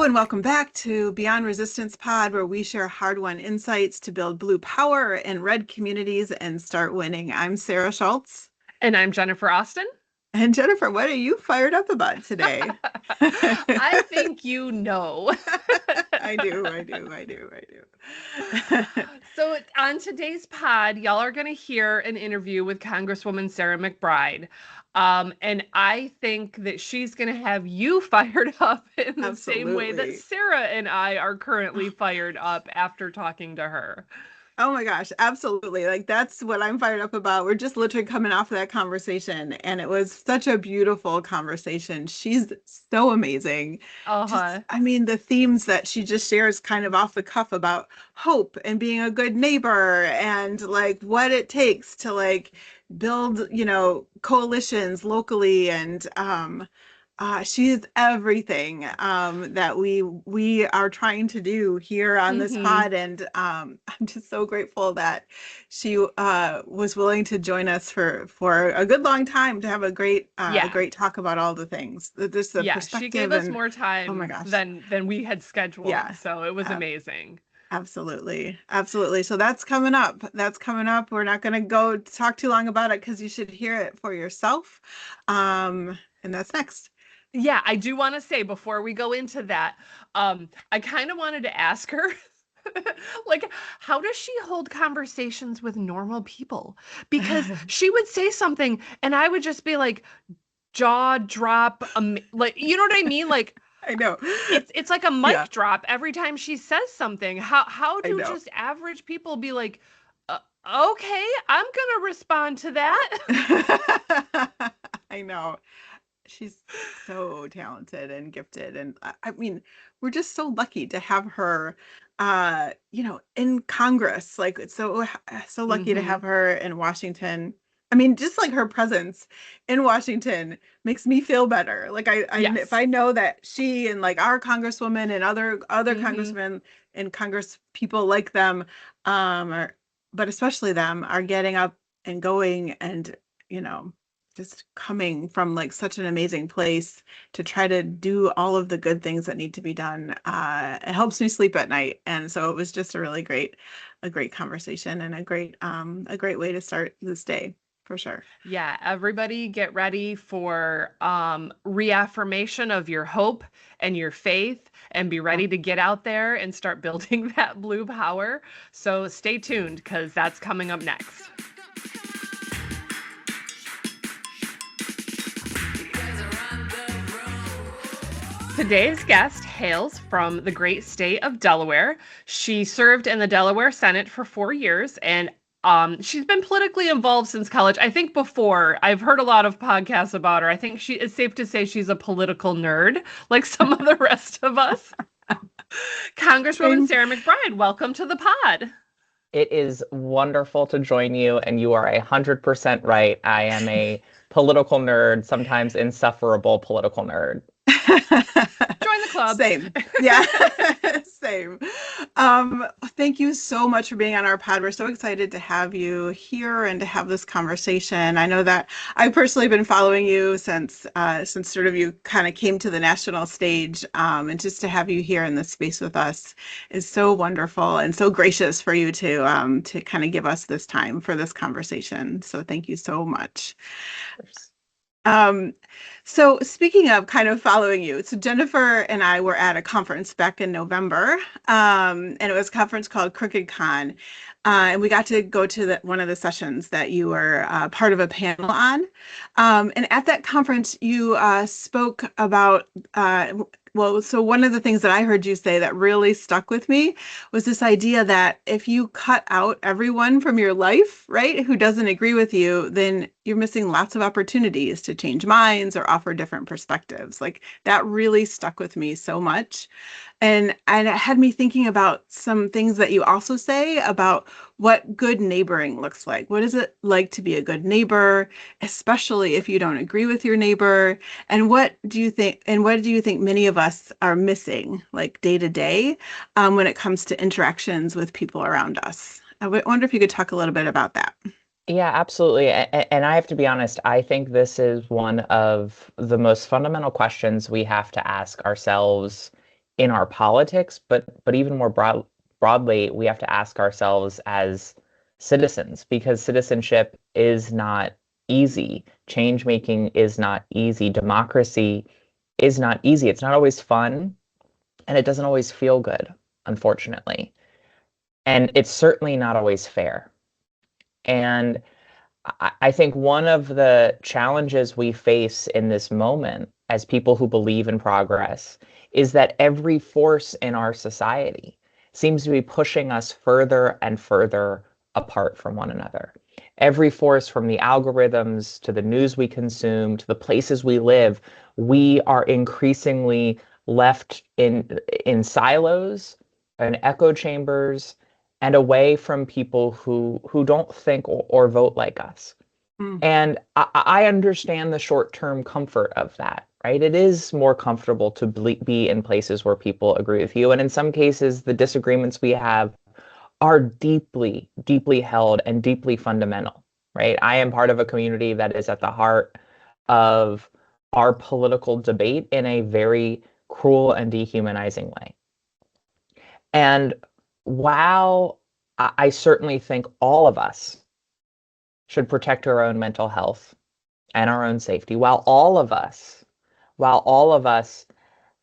and welcome back to Beyond Resistance Pod, where we share hard-won insights to build blue power in red communities and start winning. I'm Sarah Schulz. And I'm Jennifer Austin. And Jennifer, what are you fired up about today? I think you know. I do. So on today's pod, y'all are going to hear an interview with Congresswoman Sarah McBride. And I think that she's going to have you fired up in the same way that Sarah and I are currently fired up after talking to her. Oh my gosh, absolutely. Like that's what I'm fired up about. We're just literally coming off of that conversation and it was such a beautiful conversation. She's so amazing. The themes that she just shares kind of off the cuff about hope and being a good neighbor and like what it takes to like build, coalitions locally and she's everything that we are trying to do here on this pod, and I'm just so grateful that she was willing to join us for a good long time to have a great great talk about all the things. Perspective. She gave us more time oh my gosh. than we had scheduled. Yeah. So it was amazing. Absolutely. So that's coming up. We're not going to go talk too long about it because you should hear it for yourself. And that's next. Yeah, I do want to say before we go into that, I kind of wanted to ask her, like, how does she hold conversations with normal people? Because she would say something and I would just be like, jaw drop, like, you know what I mean? Like, I know. It's like a mic drop every time she says something. How do just average people be like, okay, I'm going to respond to that? I know. She's so talented and gifted. And I mean, we're just so lucky to have her, in Congress. Like it's so lucky to have her in Washington. I mean, just like her presence in Washington makes me feel better. Like if I know that she and like our congresswoman and other congressmen and Congress people like them, but especially them are getting up and going and, just coming from like such an amazing place to try to do all of the good things that need to be done. It helps me sleep at night. And so it was just a great conversation and a great way to start this day for sure. Yeah. Everybody get ready for reaffirmation of your hope and your faith and be ready to get out there and start building that blue power. So stay tuned because that's coming up next. Today's guest hails from the great state of Delaware. She served in the Delaware Senate for 4 years, and she's been politically involved since college. I think before, I've heard a lot of podcasts about her. I think it's safe to say she's a political nerd, like some of the rest of us. Congresswoman Sarah McBride, welcome to the pod. It is wonderful to join you, and you are 100% right. I am a political nerd, sometimes insufferable political nerd. Join the club. Same. Yeah. Same. Thank you so much for being on our pod. We're so excited to have you here and to have this conversation. I know that I've personally been following you since sort of you kind of came to the national stage, and just to have you here in this space with us is so wonderful and so gracious for you to kind of give us this time for this conversation. So thank you so much. So speaking of kind of following you, so Jennifer and I were at a conference back in November, and it was a conference called Crooked Con, and we got to go to one of the sessions that you were part of a panel on. And at that conference, you spoke about, so one of the things that I heard you say that really stuck with me was this idea that if you cut out everyone from your life, right, who doesn't agree with you, then you're missing lots of opportunities to change minds or offer different perspectives. Like that really stuck with me so much. And it had me thinking about some things that you also say about what good neighboring looks like. What is it like to be a good neighbor, especially if you don't agree with your neighbor? And what do you think many of us are missing, like day to day, when it comes to interactions with people around us? I wonder if you could talk a little bit about that. Yeah, absolutely. And I have to be honest, I think this is one of the most fundamental questions we have to ask ourselves in our politics, but even more broadly, we have to ask ourselves as citizens, because citizenship is not easy. Change making is not easy. Democracy is not easy. It's not always fun, and it doesn't always feel good, unfortunately. And it's certainly not always fair. And I think one of the challenges we face in this moment as people who believe in progress is that every force in our society seems to be pushing us further and further apart from one another. Every force, from the algorithms to the news we consume to the places we live, we are increasingly left in silos and echo chambers and away from people who don't think or vote like us. Mm. And I understand the short-term comfort of that, right? It is more comfortable to be in places where people agree with you. And in some cases, the disagreements we have are deeply, deeply held and deeply fundamental, right? I am part of a community that is at the heart of our political debate in a very cruel and dehumanizing way. And while I certainly think all of us should protect our own mental health and our own safety, while all of us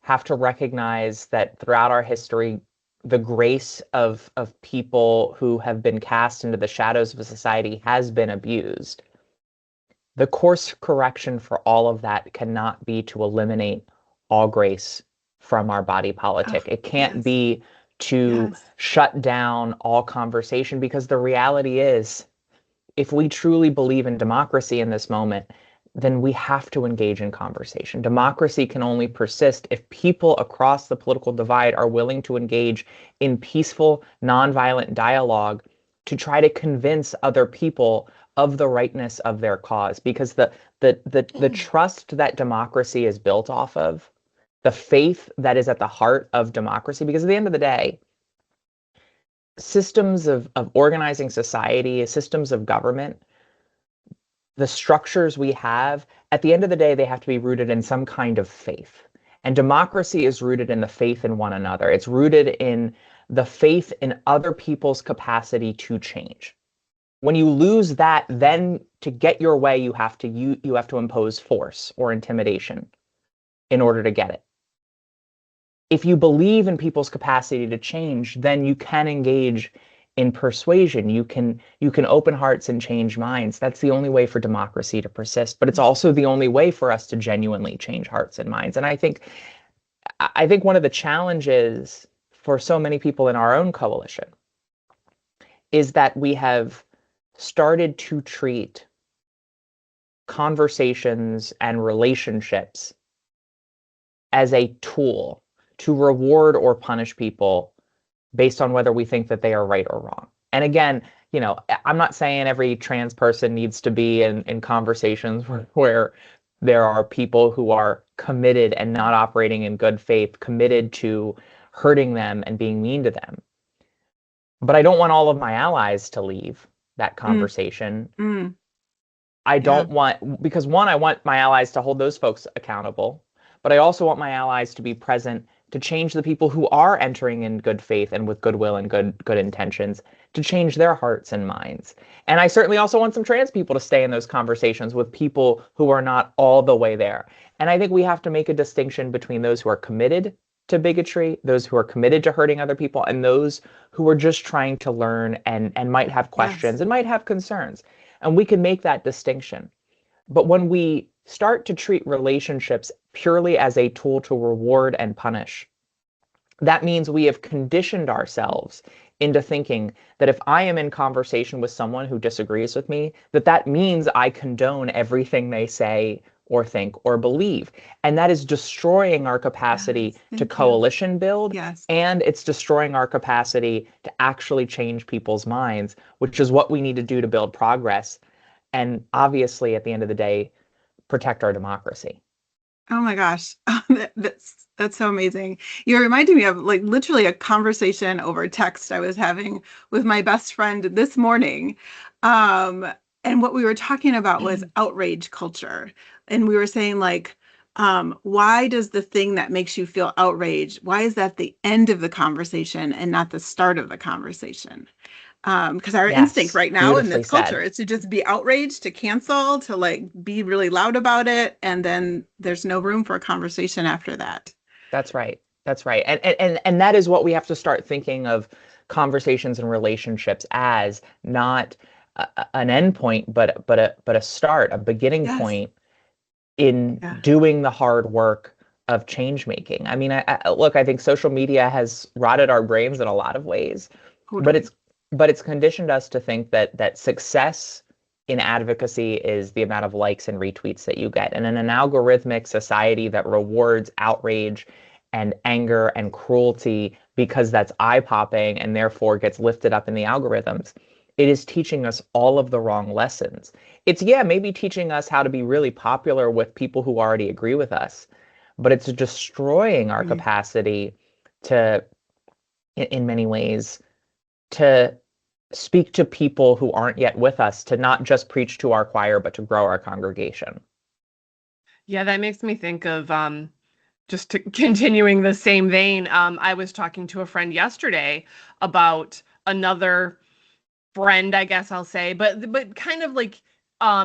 have to recognize that throughout our history, the grace of people who have been cast into the shadows of a society has been abused. The course correction for all of that cannot be to eliminate all grace from our body politic. Oh, It can't yes. be to Yes. shut down all conversation, because the reality is, if we truly believe in democracy in this moment, then we have to engage in conversation. Democracy can only persist if people across the political divide are willing to engage in peaceful, nonviolent dialogue to try to convince other people of the rightness of their cause. Because the trust that democracy is built off of, the faith that is at the heart of democracy, because at the end of the day, systems of organizing society, systems of government, the structures we have, at the end of the day, they have to be rooted in some kind of faith. And democracy is rooted in the faith in one another. It's rooted in the faith in other people's capacity to change. When you lose that, then to get your way, you have to impose force or intimidation in order to get it. If you believe in people's capacity to change, then you can engage in persuasion. You can open hearts and change minds. That's the only way for democracy to persist, but it's also the only way for us to genuinely change hearts and minds. And I think one of the challenges for so many people in our own coalition is that we have started to treat conversations and relationships as a tool to reward or punish people based on whether we think that they are right or wrong. And again, I'm not saying every trans person needs to be in conversations where there are people who are committed and not operating in good faith, committed to hurting them and being mean to them. But I don't want all of my allies to leave that conversation. Mm. I don't want, because one, I want my allies to hold those folks accountable, but I also want my allies to be present to change the people who are entering in good faith and with goodwill and good intentions, to change their hearts and minds. And I certainly also want some trans people to stay in those conversations with people who are not all the way there. And I think we have to make a distinction between those who are committed to bigotry, those who are committed to hurting other people, and those who are just trying to learn and might have questions and might have concerns. And we can make that distinction. But when we start to treat relationships purely as a tool to reward and punish, that means we have conditioned ourselves into thinking that if I am in conversation with someone who disagrees with me, that means I condone everything they say or think or believe. And that is destroying our capacity to coalition build. Yes. And it's destroying our capacity to actually change people's minds, which is what we need to do to build progress. And obviously, at the end of the day, protect our democracy. Oh my gosh. That's so amazing. You're reminding me of like literally a conversation over text I was having with my best friend this morning. And what we were talking about was outrage culture. And we were saying like, Why does the thing that makes you feel outraged, why is that the end of the conversation and not the start of the conversation? Because our instinct Yes, right now in beautifully this culture said. is to just be outraged, to cancel, to like be really loud about it, and then there's no room for a conversation after that. That's right. That's right. And that is what we have to start thinking of conversations and relationships as, not an end point, but a start, a beginning Yes. point in Yeah. doing the hard work of change making. I mean, look, I think social media has rotted our brains in a lot of ways, but Totally. it's conditioned us to think that success in advocacy is the amount of likes and retweets that you get. And in an algorithmic society that rewards outrage and anger and cruelty because that's eye-popping and therefore gets lifted up in the algorithms, it is teaching us all of the wrong lessons. It's, yeah, maybe teaching us how to be really popular with people who already agree with us, but it's destroying our Right. capacity to, in many ways, to speak to people who aren't yet with us, to not just preach to our choir, but to grow our congregation. Yeah, that makes me think of just to continuing the same vein. I was talking to a friend yesterday about another friend, I guess I'll say, but kind of like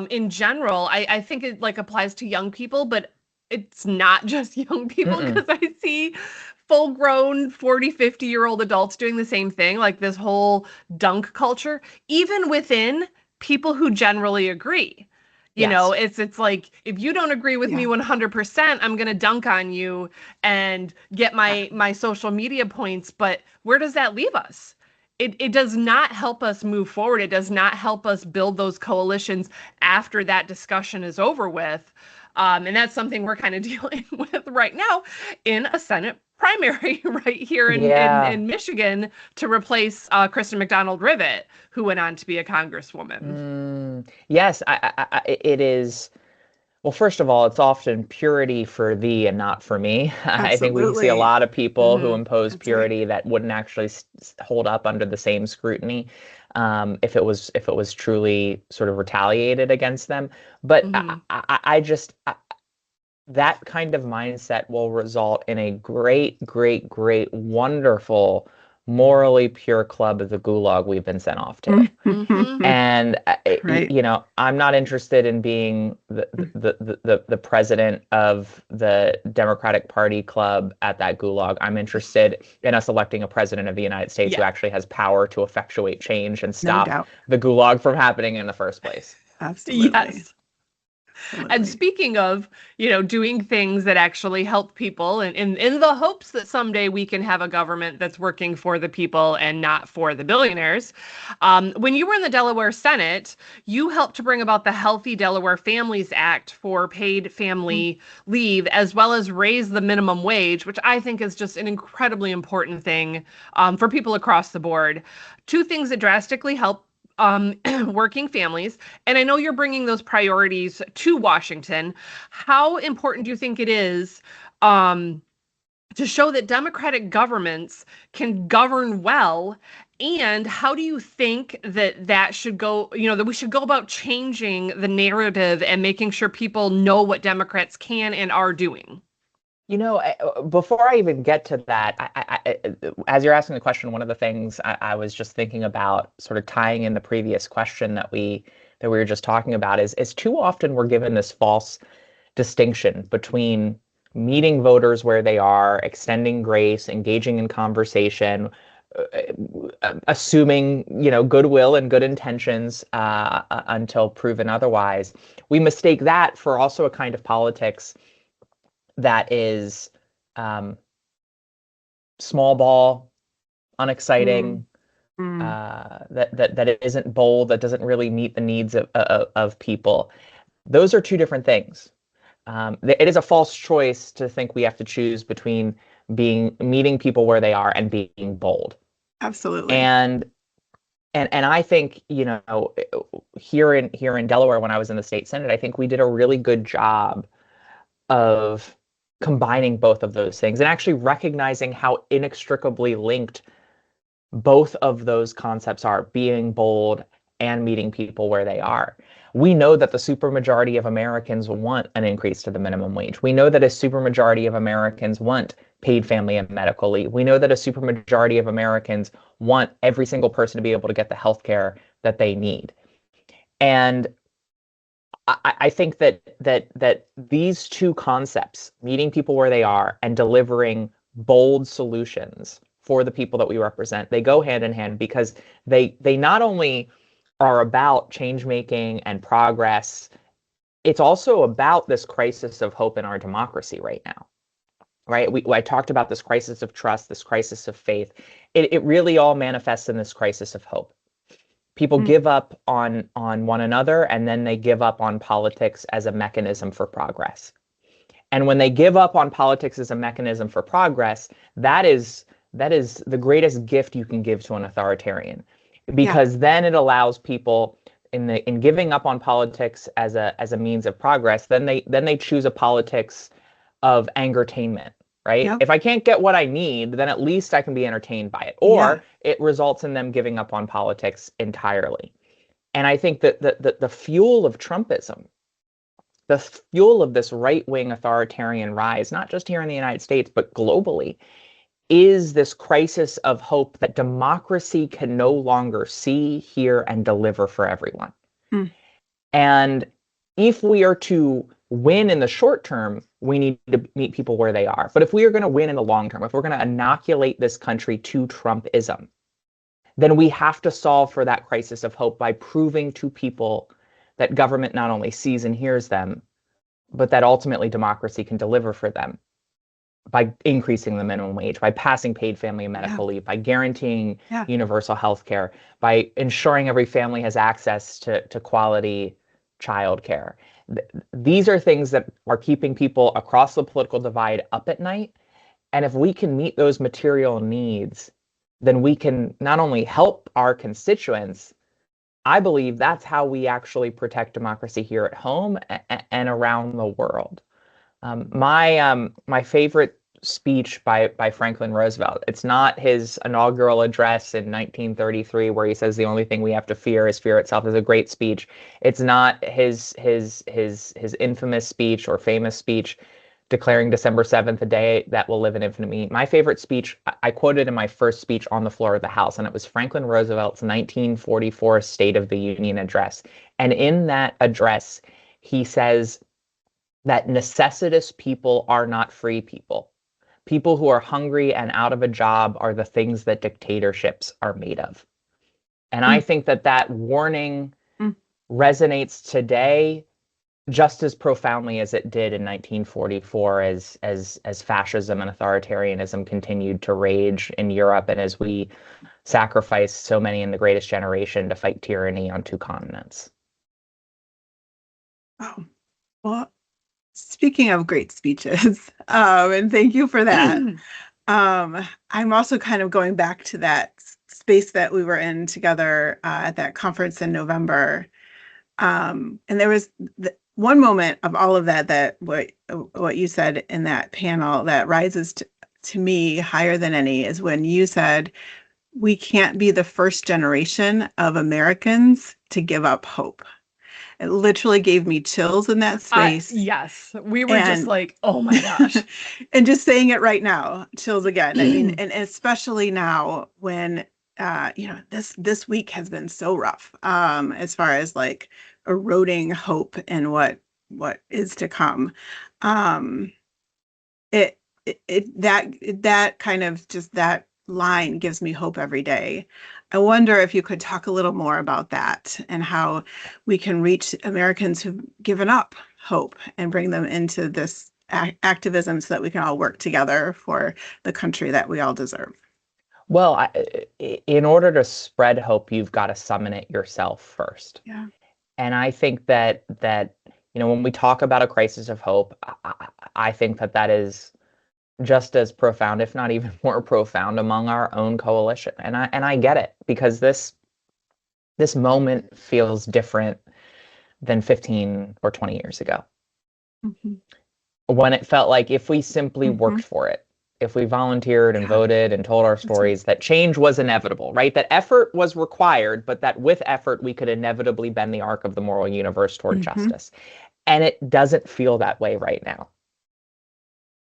in general, I think it like applies to young people, but it's not just young people Mm-mm. because I see full grown 40, 50-year-old adults doing the same thing, like this whole dunk culture, even within people who generally agree. You know, Yes. it's like if you don't agree with me Yeah. 100%, I'm going to dunk on you and get Yeah. my social media points, but where does that leave us? It does not help us move forward. It does not help us build those coalitions after that discussion is over with. And that's something we're kind of dealing with right now in a Senate primary right here Yeah. in Michigan to replace Kristen McDonald Rivet, who went on to be a congresswoman. Yes, it is. Well, first of all, it's often purity for thee and not for me. I think we see a Absolutely. lot of people who Hmm. impose That's right. purity that wouldn't actually hold up under the same scrutiny, if it was truly sort of retaliated against them. But Hmm. I just that kind of mindset will result in a great, great, great, wonderful, morally pure club of the gulag we've been sent off to. Hmm. And Right. I'm not interested in being the president of the Democratic Party club at that gulag. I'm interested in us electing a president of the United States who Yeah. actually has power to effectuate change and No stop doubt. the gulag from happening in the first place. Absolutely. Yes. And Absolutely. speaking of, doing things that actually help people and in the hopes that someday we can have a government that's working for the people and not for the billionaires. When you were in the Delaware Senate, you helped to bring about the Healthy Delaware Families Act for paid family leave, as well as raise the minimum wage, which I think is just an incredibly important thing for people across the board. Two things that drastically help working families. And I know you're bringing those priorities to Washington. How important do you think it is um, to show that democratic governments can govern well? And how do you think that that should go, that we should go about changing the narrative and making sure people know what Democrats can and are doing? Before I even get to that, as you're asking the question, one of the things I was just thinking about, sort of tying in the previous question that we were just talking about, is too often we're given this false distinction between meeting voters where they are, extending grace, engaging in conversation, assuming goodwill and good intentions until proven otherwise. We mistake that for also a kind of politics that is um, small ball, Mm, unexciting, mm. that it isn't bold, that doesn't really meet the needs of people. Those are two different things. It is a false choice to think we have to choose between meeting people where they are and being bold. Absolutely. And and I think, here in Delaware, when I was in the state Senate, I think we did a really good job of combining both of those things and actually recognizing how inextricably linked both of those concepts are: being bold and meeting people where they are. We know that the supermajority of Americans want an increase to the minimum wage. We know that a supermajority of Americans want paid family and medical leave. We know that a supermajority of Americans want every single person to be able to get the health care that they need. And I think that these two concepts, meeting people where they are and delivering bold solutions for the people that we represent, they go hand in hand, because they not only are about change making and progress, it's also about this crisis of hope in our democracy right now. Right? I talked about this crisis of trust, this crisis of faith. It really all manifests in this crisis of hope. People give up on one another, and then they give up on politics as a mechanism for progress. And when they give up on politics as a mechanism for progress, that is the greatest gift you can give to an authoritarian, because then it allows people in giving up on politics as a means of progress, then they choose a politics of angertainment. Right? Yep. If I can't get what I need, then at least I can be entertained by it. Or it results in them giving up on politics entirely. And I think that the fuel of Trumpism, the fuel of this right-wing authoritarian rise, not just here in the United States, but globally, is this crisis of hope that democracy can no longer see, hear, and deliver for everyone. And if we are to win in the short term, we need to meet people where they are. But if we are going to win in the long term, if we're going to inoculate this country to Trumpism, then we have to solve for that crisis of hope by proving to people that government not only sees and hears them, but that ultimately democracy can deliver for them by increasing the minimum wage, by passing paid family and medical leave, by guaranteeing universal health care, by ensuring every family has access to quality childcare. These are things that are keeping people across the political divide up at night. And if we can meet those material needs, then we can not only help our constituents, I believe that's how we actually protect democracy here at home and around the world. My favorite speech by Franklin Roosevelt, it's not his inaugural address in 1933 where he says the only thing we have to fear is fear itself. Is a great speech. It's not his infamous speech or famous speech declaring December 7th a day that will live in infamy. My favorite speech, I quoted in my first speech on the floor of the House, and it was Franklin Roosevelt's 1944 State of the Union address. And in that address, he says that necessitous people are not free people. People who are hungry and out of a job are the things that dictatorships are made of. And I think that warning resonates today just as profoundly as it did in 1944 as fascism and authoritarianism continued to rage in Europe, and as we sacrificed so many in the Greatest Generation to fight tyranny on two continents. Oh, well, speaking of great speeches, and thank you for that. I'm also kind of going back to that space that we were in together at that conference in November. And there was one moment of all of that what you said in that panel that rises to me higher than any is when you said, we can't be the first generation of Americans to give up hope. It literally gave me chills in that space. Yes, we were just like, oh my gosh. And just saying it right now, chills again. I mean, and especially now when, this week has been so rough as far as like eroding hope and what is to come. That kind of just that line gives me hope every day. I wonder if you could talk a little more about that and how we can reach Americans who've given up hope and bring them into this activism so that we can all work together for the country that we all deserve. Well, in order to spread hope, you've got to summon it yourself first. Yeah. And I think that when we talk about a crisis of hope, I think that is just as profound, if not even more profound, among our own coalition. And I get it, because this moment feels different than 15 or 20 years ago. When it felt like if we simply worked for it, if we volunteered and voted and told our stories, that change was inevitable, right? That effort was required, but that with effort, we could inevitably bend the arc of the moral universe toward justice. And it doesn't feel that way right now.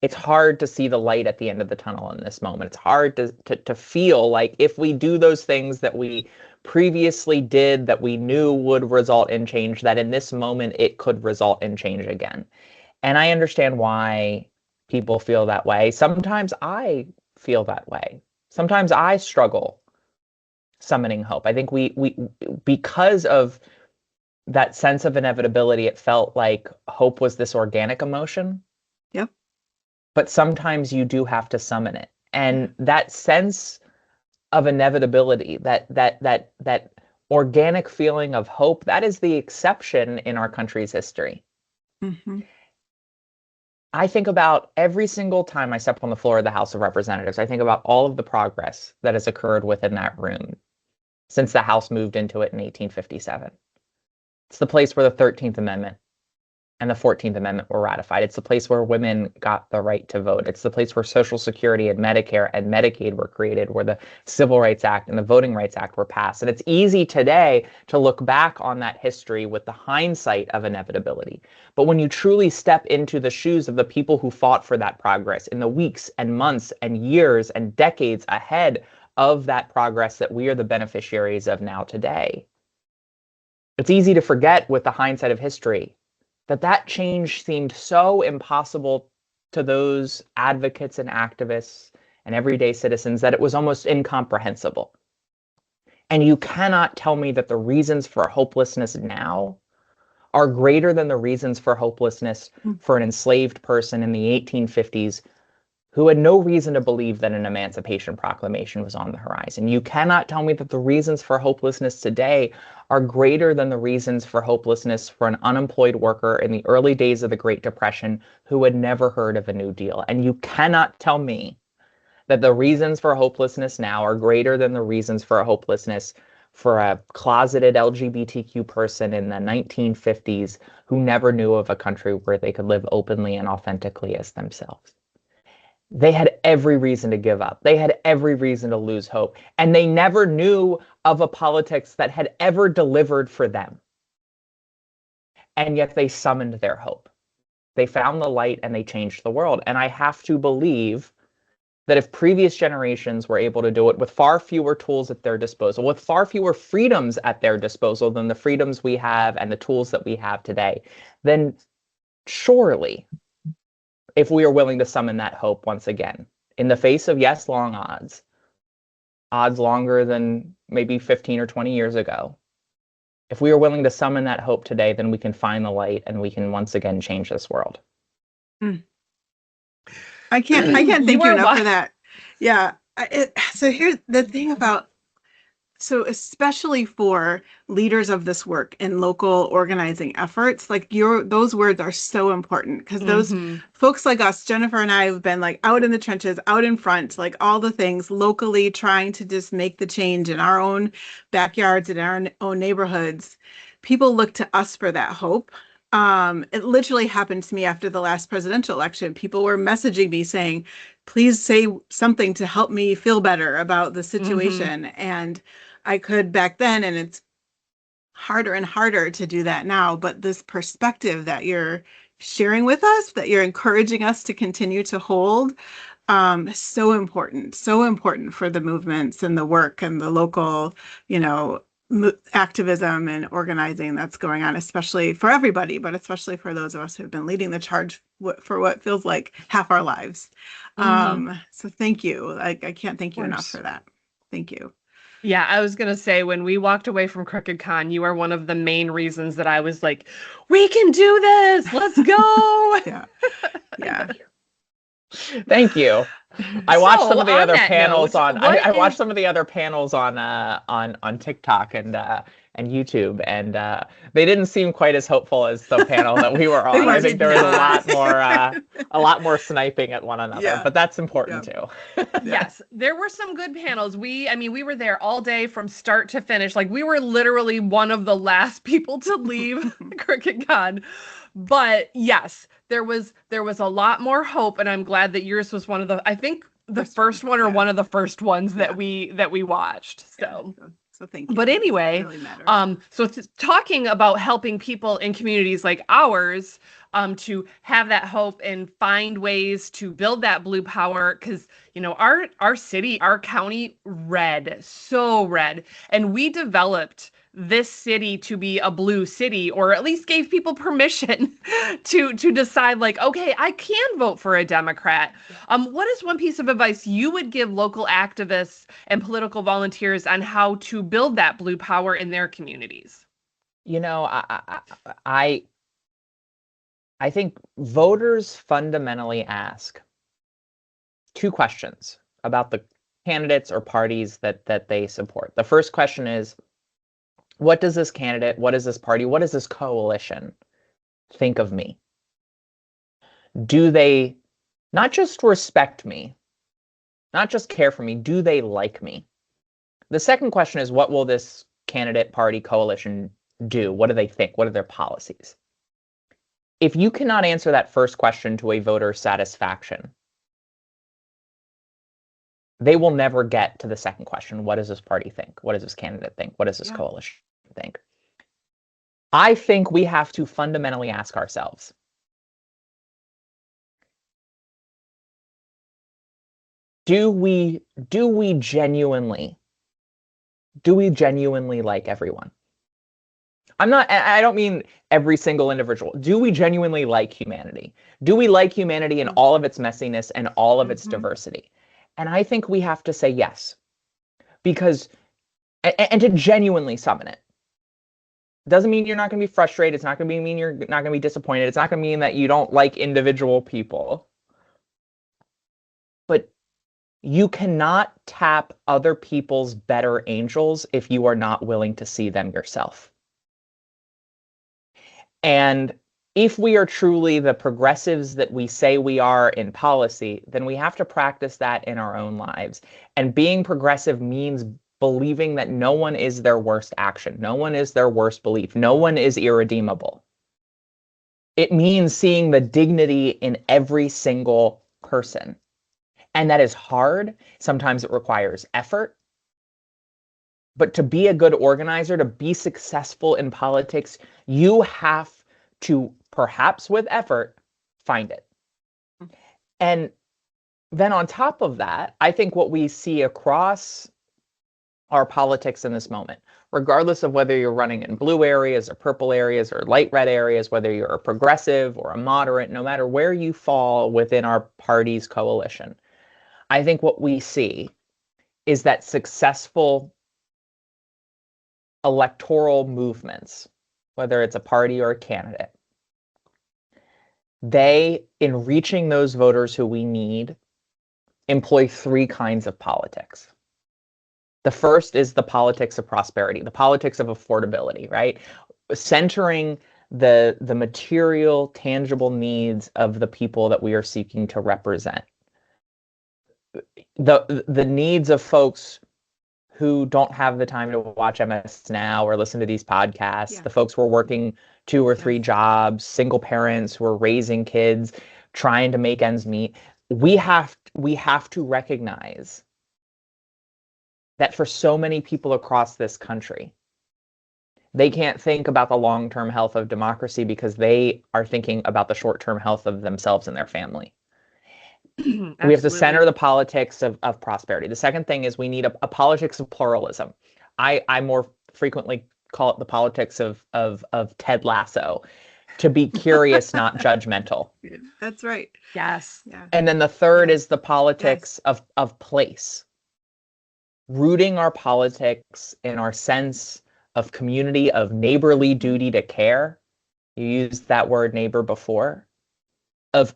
It's hard to see the light at the end of the tunnel in this moment. It's hard to feel like if we do those things that we previously did, that we knew would result in change, that in this moment it could result in change again. And I understand why people feel that way. Sometimes I feel that way. Sometimes I struggle summoning hope. I think we because of that sense of inevitability, it felt like hope was this organic emotion. Yep. But sometimes you do have to summon it. And that sense of inevitability, that organic feeling of hope, that is the exception in our country's history. I think about every single time I step on the floor of the House of Representatives, I think about all of the progress that has occurred within that room since the House moved into it in 1857. It's the place where the 13th Amendment and the 14th Amendment were ratified. It's the place where women got the right to vote. It's the place where Social Security and Medicare and Medicaid were created, where the Civil Rights Act and the Voting Rights Act were passed. And it's easy today to look back on that history with the hindsight of inevitability. But when you truly step into the shoes of the people who fought for that progress in the weeks and months and years and decades ahead of that progress that we are the beneficiaries of now today, it's easy to forget with the hindsight of history that change seemed so impossible to those advocates and activists and everyday citizens that it was almost incomprehensible. And you cannot tell me that the reasons for hopelessness now are greater than the reasons for hopelessness for an enslaved person in the 1850s who had no reason to believe that an Emancipation Proclamation was on the horizon. You cannot tell me that the reasons for hopelessness today are greater than the reasons for hopelessness for an unemployed worker in the early days of the Great Depression who had never heard of a New Deal. And you cannot tell me that the reasons for hopelessness now are greater than the reasons for hopelessness for a closeted LGBTQ person in the 1950s who never knew of a country where they could live openly and authentically as themselves. They had every reason to give up. They had every reason to lose hope. And they never knew of a politics that had ever delivered for them. And yet they summoned their hope. They found the light and they changed the world. And I have to believe that if previous generations were able to do it with far fewer tools at their disposal, with far fewer freedoms at their disposal than the freedoms we have and the tools that we have today, then surely, if we are willing to summon that hope once again, in the face of, yes, long odds longer than maybe 15 or 20 years ago, if we are willing to summon that hope today, then we can find the light and we can once again change this world. I can't thank you enough for that. Yeah. So here's the thing about, so especially for leaders of this work in local organizing efforts, like those words are so important because those folks like us, Jennifer and I, have been like out in the trenches, out in front, like all the things locally, trying to just make the change in our own backyards and our own neighborhoods. People look to us for that hope. It literally happened to me after the last presidential election. People were messaging me saying, please say something to help me feel better about the situation. And I could back then, and it's harder and harder to do that now. But this perspective that you're sharing with us, that you're encouraging us to continue to hold, so important for the movements and the work and the local, activism and organizing that's going on, especially for everybody, but especially for those of us who've been leading the charge for what feels like half our lives. So thank you. I can't thank you enough for that. Thank you. Yeah, I was going to say, when we walked away from Crooked Con, you are one of the main reasons that I was like, we can do this. Let's go. Yeah. Thank you. I watched some of the other panels I watched some of the other panels on TikTok and YouTube, and they didn't seem quite as hopeful as the panel that we were on. I think there was a lot more sniping at one another, but that's important too. Yes, there were some good panels. We were there all day from start to finish. Like, we were literally one of the last people to leave Crooked Con. But yes, there was a lot more hope, and I'm glad that yours was one of the, I think the first one or yeah. one of the first ones Yeah. that we watched. So. So thank you. But anyway, It really matters. so talking about helping people in communities like ours, to have that hope and find ways to build that blue power, because our city, our county, so red, and we developed this city to be a blue city, or at least gave people permission to decide, like, okay, I can vote for a Democrat. What is one piece of advice you would give local activists and political volunteers on how to build that blue power in their communities? I think voters fundamentally ask two questions about the candidates or parties that they support. The first question is, what does this candidate, what does this party, what does this coalition think of me? Do they not just respect me, not just care for me, do they like me? The second question is, what will this candidate, party, coalition do? What do they think? What are their policies? If you cannot answer that first question to a voter's satisfaction, they will never get to the second question. What does this party think? What does this candidate think? What does this coalition think? I think we have to fundamentally ask ourselves, do we genuinely like everyone? I don't mean every single individual. Do we genuinely like humanity? Do we like humanity in all of its messiness and all of its diversity? And I think we have to say yes, because, and to genuinely summon it. Doesn't mean you're not going to be frustrated. It's not going to mean you're not going to be disappointed. It's not going to mean that you don't like individual people. But you cannot tap other people's better angels if you are not willing to see them yourself. And if we are truly the progressives that we say we are in policy, then we have to practice that in our own lives. And being progressive means believing that no one is their worst action. No one is their worst belief. No one is irredeemable. It means seeing the dignity in every single person. And that is hard. Sometimes it requires effort. But to be a good organizer, to be successful in politics, you have to, perhaps with effort, find it. And then on top of that, I think what we see across our politics in this moment, regardless of whether you're running in blue areas or purple areas or light red areas, whether you're a progressive or a moderate, no matter where you fall within our party's coalition, I think what we see is that successful electoral movements, whether it's a party or a candidate, they, in reaching those voters who we need, employ three kinds of politics. The first is the politics of prosperity, the politics of affordability, right? Centering the material, tangible needs of the people that we are seeking to represent. The needs of folks who don't have the time to watch MS Now or listen to these podcasts, the folks who are working 2 or 3 jobs, single parents who are raising kids, trying to make ends meet. We have to recognize that for so many people across this country, they can't think about the long-term health of democracy because they are thinking about the short-term health of themselves and their family. We have to center the politics of prosperity. The second thing is we need a politics of pluralism. I more frequently call it the politics of Ted Lasso, to be curious, not judgmental. That's right. Yes. Yeah. And then the third is the politics of place. Rooting our politics in our sense of community, of neighborly duty to care. You used that word neighbor before. Of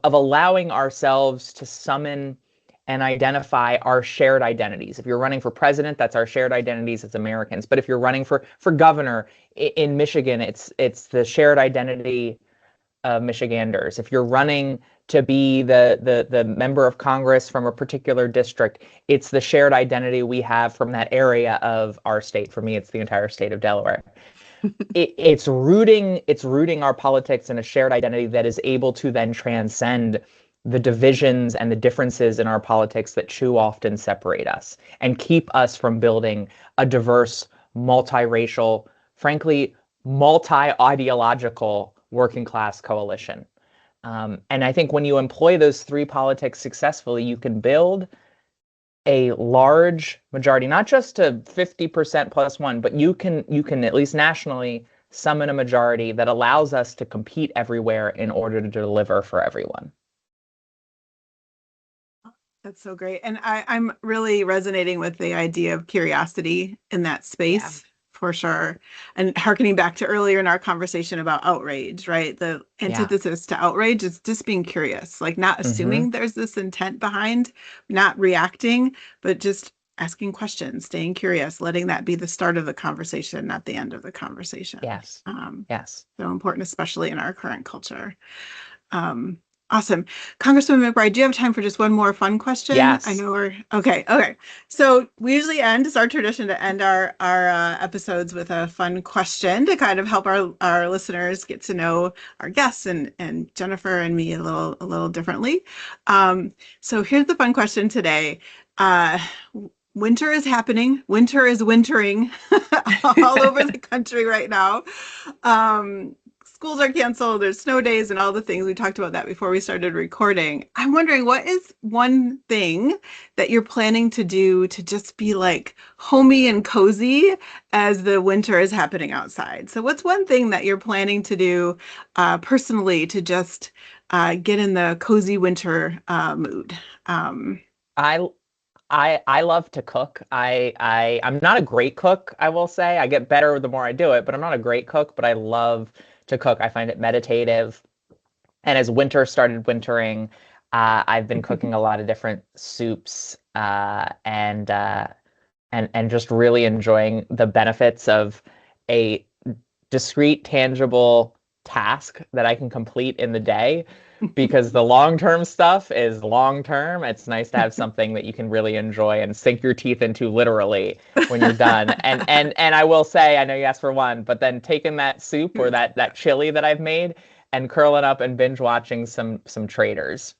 allowing ourselves to summon and identify our shared identities. If you're running for president, that's our shared identities as Americans. But if you're running for governor in Michigan, it's the shared identity of Michiganders. If you're running to be the member of Congress from a particular district, it's the shared identity we have from that area of our state. For me, it's the entire state of Delaware. It's rooting our politics in a shared identity that is able to then transcend the divisions and the differences in our politics that too often separate us and keep us from building a diverse, multiracial, frankly, multi-ideological working class coalition. And I think when you employ those three politics successfully, you can build a large majority, not just to 50% plus one, but you can at least nationally summon a majority that allows us to compete everywhere in order to deliver for everyone. That's so great. And I'm really resonating with the idea of curiosity in that space for sure. And harkening back to earlier in our conversation about outrage, right? The antithesis to outrage is just being curious, like not assuming there's this intent behind, not reacting, but just asking questions, staying curious, letting that be the start of the conversation, not the end of the conversation. Yes. Yes. So important, especially in our current culture. Awesome. Congresswoman McBride, do you have time for just one more fun question? Yes. I know we're okay. So we usually it's our tradition to end our episodes with a fun question to kind of help our listeners get to know our guests and Jennifer and me a little differently. So here's the fun question today. Winter is happening. Winter is wintering all over the country right now. Schools are canceled, there's snow days and all the things. We talked about that before we started recording. I'm wondering, what is one thing that you're planning to do to just be like homey and cozy as the winter is happening outside? So what's one thing that you're planning to do personally to just get in the cozy winter mood? I love to cook. I'm not a great cook, I will say. I get better the more I do it, but I'm not a great cook, but I love to cook. I find it meditative. And as winter started wintering, I've been cooking a lot of different soups and just really enjoying the benefits of a discrete, tangible task that I can complete in the day. Because the long-term stuff is long-term. It's nice to have something that you can really enjoy and sink your teeth into literally when you're done. And I will say, I know you asked for one, but then taking that soup or that chili that I've made and curling up and binge watching some Traders.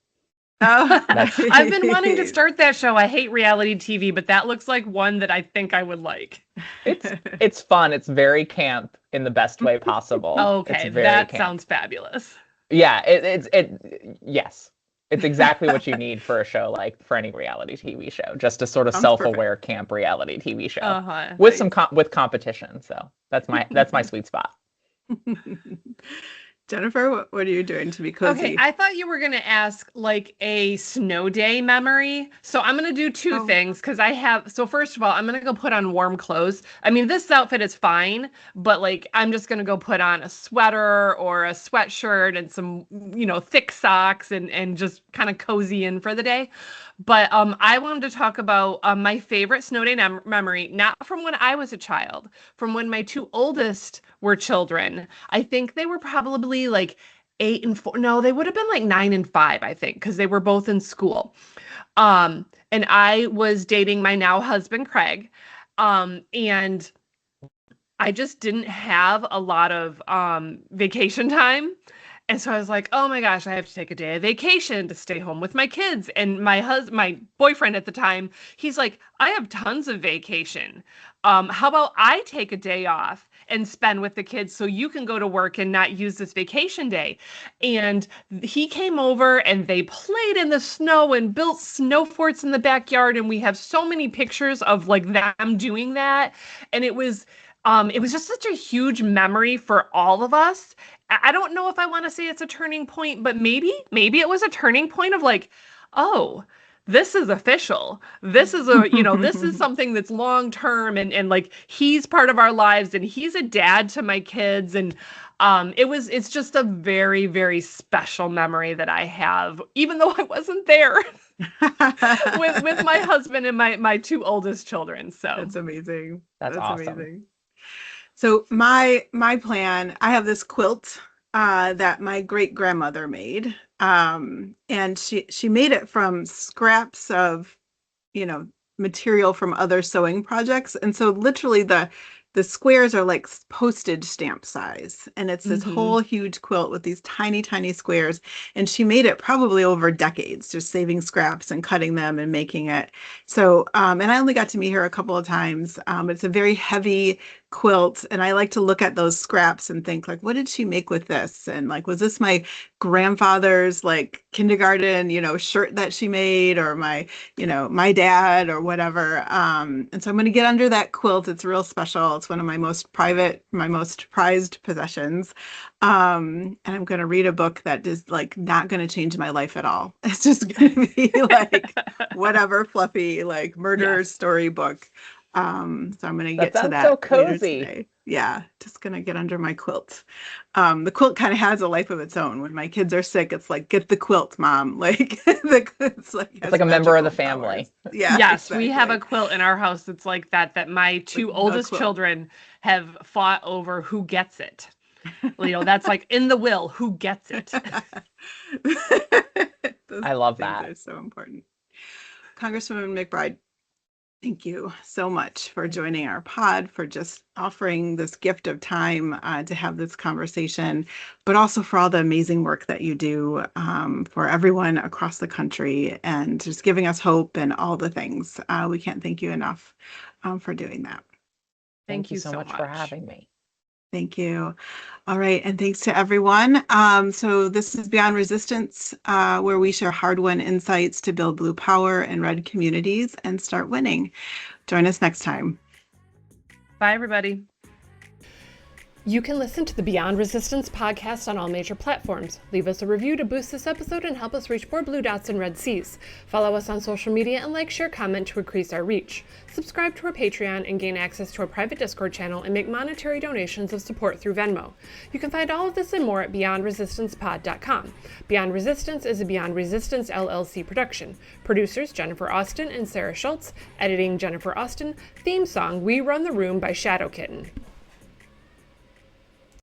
Oh, I've been wanting to start that show. I hate reality TV, but that looks like one that I think I would like. It's fun. It's very camp in the best way possible. Okay, that sounds fabulous. Yeah, yes. It's exactly what you need for a show, like for any reality TV show, just a sort of self-aware camp reality TV show with some with competition. So that's my sweet spot. Jennifer, what are you doing to be cozy? Okay, I thought you were going to ask like a snow day memory. So I'm going to do two things because so first of all, I'm going to go put on warm clothes. I mean, this outfit is fine, but like I'm just going to go put on a sweater or a sweatshirt and some, thick socks and just kind of cozy in for the day. But I wanted to talk about my favorite snow day memory, not from when I was a child, from when my two oldest were children. I think they were probably like 8 and 4. No, they would have been like 9 and 5, I think, because they were both in school. And I was dating my now husband, Craig. And I just didn't have a lot of vacation time. And so I was like, oh my gosh, I have to take a day of vacation to stay home with my kids. And my boyfriend at the time, he's like, I have tons of vacation. How about I take a day off and spend with the kids so you can go to work and not use this vacation day? And he came over and they played in the snow and built snow forts in the backyard. And we have so many pictures of like them doing that. And it was just such a huge memory for all of us. I don't know if I want to say it's a turning point, but maybe it was a turning point of like, oh, this is official. This is this is something that's long term and like he's part of our lives and he's a dad to my kids. And it's just a very, very special memory that I have, even though I wasn't there with my husband and my two oldest children. So that's amazing. That's awesome. Amazing. So my plan, I have this quilt that my great grandmother made, and she made it from scraps of, material from other sewing projects, and so literally the the squares are like postage stamp size. And it's this Mhm. whole huge quilt with these tiny, tiny squares. And she made it probably over decades, just saving scraps and cutting them and making it. So, and I only got to meet her a couple of times. It's a very heavy quilt. And I like to look at those scraps and think like, what did she make with this? And like, was this my grandfather's like kindergarten, shirt that she made, or my dad or whatever. And so I'm going to get under that quilt. It's real special. It's one of my most prized possessions. And I'm going to read a book that is like not going to change my life at all. It's just going to be like whatever fluffy, like murder story book. So I'm going to get to that so later cozy. today. Yeah, just going to get under my quilt. The quilt kind of has a life of its own. When my kids are sick, it's like, get the quilt, Mom. Like it's like a member of the family. Powers. Yeah. Yes, exactly. we have a quilt in our house that's like that my two oldest children have fought over who gets it. That's like in the will, who gets it. I love that. They're so important. Congresswoman McBride, thank you so much for joining our pod, for just offering this gift of time to have this conversation, but also for all the amazing work that you do for everyone across the country and just giving us hope and all the things. We can't thank you enough for doing that. Thank you so much for having me. Thank you. All right. And thanks to everyone. So this is Beyond Resistance, where we share hard-won insights to build blue power in red communities and start winning. Join us next time. Bye, everybody. You can listen to the Beyond Resistance podcast on all major platforms. Leave us a review to boost this episode and help us reach more blue dots and red seas. Follow us on social media and like, share, comment to increase our reach. Subscribe to our Patreon and gain access to our private Discord channel and make monetary donations of support through Venmo. You can find all of this and more at beyondresistancepod.com. Beyond Resistance is a Beyond Resistance LLC production. Producers Jennifer Austin and Sarah Schulz. Editing Jennifer Austin. Theme song We Run the Room by Shadow Kitten.